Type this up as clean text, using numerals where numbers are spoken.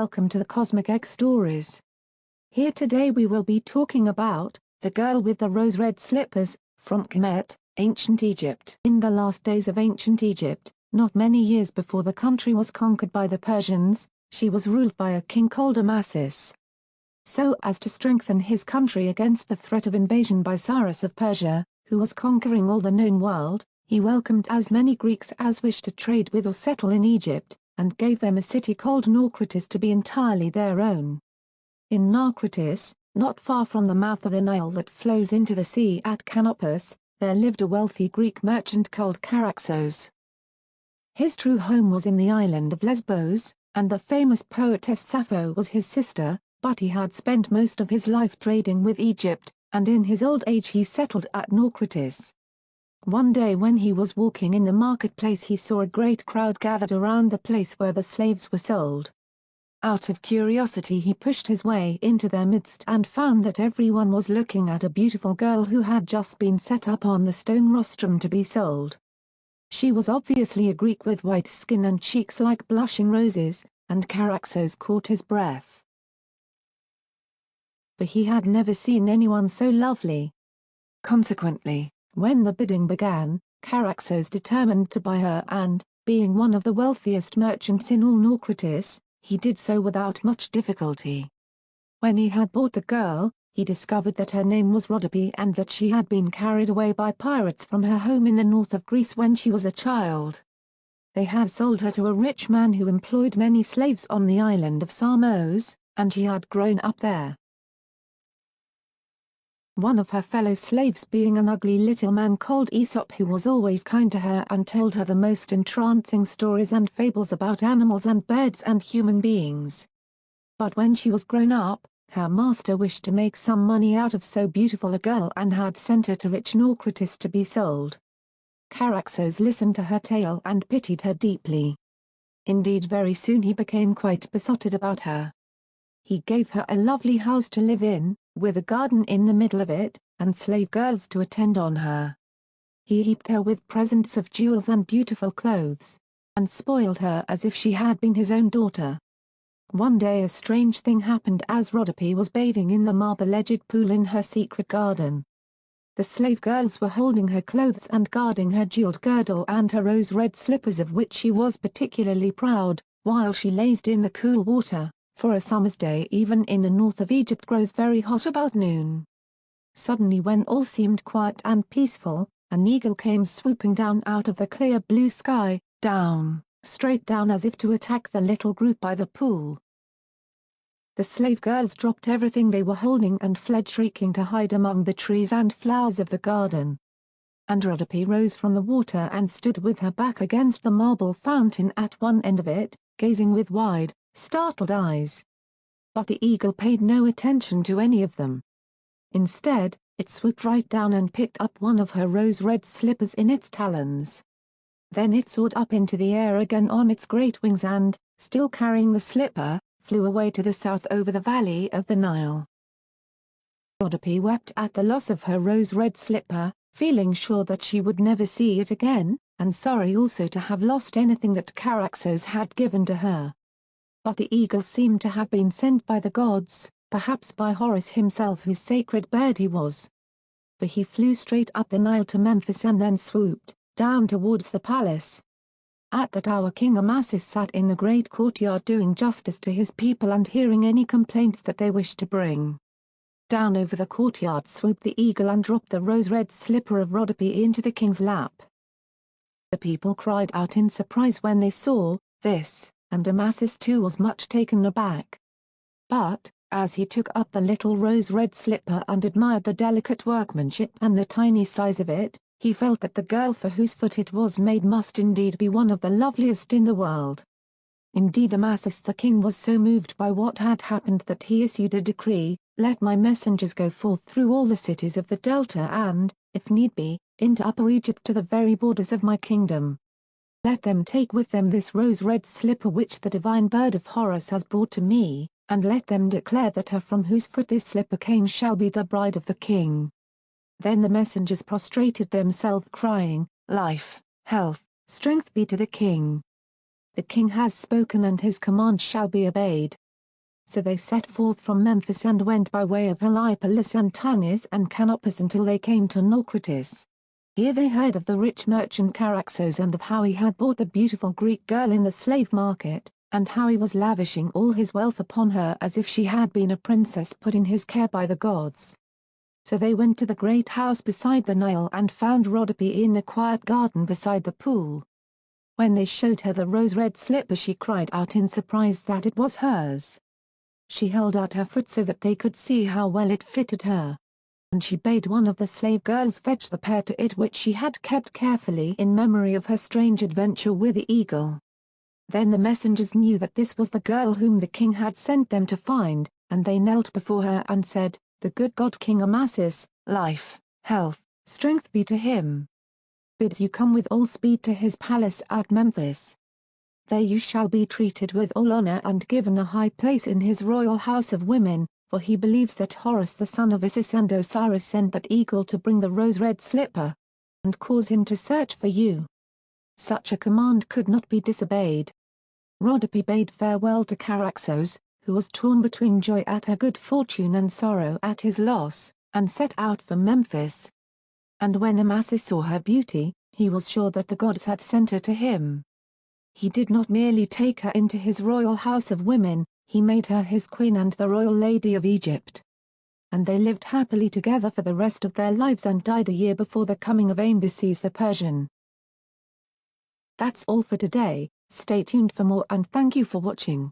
welcome to the Cosmic Egg Stories. Here today we will be talking about The Girl with the Rose-Red Slippers, from Kemet, Ancient Egypt. In the last days of ancient Egypt, not many years before the country was conquered by the Persians, she was ruled by a king called Amasis. So as to strengthen his country against the threat of invasion by Cyrus of Persia, who was conquering all the known world, he welcomed as many Greeks as wished to trade with or settle in Egypt, and gave them a city called Naucratis to be entirely their own. In Naucratis, not far from the mouth of the Nile that flows into the sea at Canopus, there lived a wealthy Greek merchant called Charaxos. His true home was in the island of Lesbos, and the famous poetess Sappho was his sister, but he had spent most of his life trading with Egypt, and in his old age he settled at Naucratis. One day when he was walking in the marketplace he saw a great crowd gathered around the place where the slaves were sold. Out of curiosity he pushed his way into their midst and found that everyone was looking at a beautiful girl who had just been set up on the stone rostrum to be sold. She was obviously a Greek with white skin and cheeks like blushing roses, and Charaxos caught his breath. For he had never seen anyone so lovely. Consequently, when the bidding began, Charaxos determined to buy her and, being one of the wealthiest merchants in all Naucratis, he did so without much difficulty. When he had bought the girl, he discovered that her name was Rhodope and that she had been carried away by pirates from her home in the north of Greece when she was a child. They had sold her to a rich man who employed many slaves on the island of Samos, and she had grown up there. One of her fellow slaves being an ugly little man called Aesop who was always kind to her and told her the most entrancing stories and fables about animals and birds and human beings. But when she was grown up, her master wished to make some money out of so beautiful a girl and had sent her to rich Naucratis to be sold. Charaxos listened to her tale and pitied her deeply. Indeed, very soon he became quite besotted about her. He gave her a lovely house to live in, with a garden in the middle of it, and slave girls to attend on her. He heaped her with presents of jewels and beautiful clothes, and spoiled her as if she had been his own daughter. One day a strange thing happened as Rhodope was bathing in the marble-edged pool in her secret garden. The slave girls were holding her clothes and guarding her jeweled girdle and her rose-red slippers of which she was particularly proud, while she lazed in the cool water. For a summer's day even in the north of Egypt grows very hot about noon. Suddenly when all seemed quiet and peaceful, an eagle came swooping down out of the clear blue sky, straight down as if to attack the little group by the pool. The slave girls dropped everything they were holding and fled shrieking to hide among the trees and flowers of the garden. And Rhodope rose from the water and stood with her back against the marble fountain at one end of it, gazing with wide, startled eyes. But the eagle paid no attention to any of them. Instead, it swooped right down and picked up one of her rose-red slippers in its talons. Then it soared up into the air again on its great wings and, still carrying the slipper, flew away to the south over the valley of the Nile. Rhodope wept at the loss of her rose-red slipper, feeling sure that she would never see it again, and sorry also to have lost anything that Charaxos had given to her. But the eagle seemed to have been sent by the gods, perhaps by Horus himself whose sacred bird he was. For he flew straight up the Nile to Memphis and then swooped down towards the palace. At that hour King Amasis sat in the great courtyard doing justice to his people and hearing any complaints that they wished to bring. Down over the courtyard swooped the eagle and dropped the rose-red slipper of Rhodope into the king's lap. The people cried out in surprise when they saw this, and Amasis too was much taken aback. But, as he took up the little rose-red slipper and admired the delicate workmanship and the tiny size of it, he felt that the girl for whose foot it was made must indeed be one of the loveliest in the world. Indeed Amasis the king was so moved by what had happened that he issued a decree, "Let my messengers go forth through all the cities of the Delta and, if need be, into Upper Egypt to the very borders of my kingdom. Let them take with them this rose-red slipper which the divine bird of Horus has brought to me, and let them declare that her from whose foot this slipper came shall be the bride of the king." Then the messengers prostrated themselves crying, "Life, health, strength be to the king. The king has spoken and his command shall be obeyed." So they set forth from Memphis and went by way of Heliopolis and Tanis and Canopus until they came to Naucratis. Here they heard of the rich merchant Charaxos and of how he had bought the beautiful Greek girl in the slave market, and how he was lavishing all his wealth upon her as if she had been a princess put in his care by the gods. So they went to the great house beside the Nile and found Rhodope in the quiet garden beside the pool. When they showed her the rose-red slipper she cried out in surprise that it was hers. She held out her foot so that they could see how well it fitted her. And she bade one of the slave girls fetch the pair to it which she had kept carefully in memory of her strange adventure with the eagle. Then the messengers knew that this was the girl whom the king had sent them to find, and they knelt before her and said, "The good god King Amasis, life, health, strength be to him. Bids you come with all speed to his palace at Memphis. There you shall be treated with all honor and given a high place in his royal house of women, for he believes that Horus the son of Isis and Osiris sent that eagle to bring the rose-red slipper, and cause him to search for you." Such a command could not be disobeyed. Rhodope bade farewell to Charaxos, who was torn between joy at her good fortune and sorrow at his loss, and set out for Memphis. And when Amasis saw her beauty, he was sure that the gods had sent her to him. He did not merely take her into his royal house of women, he made her his queen and the royal lady of Egypt. And they lived happily together for the rest of their lives and died a year before the coming of Ambises the Persian. That's all for today, stay tuned for more and thank you for watching.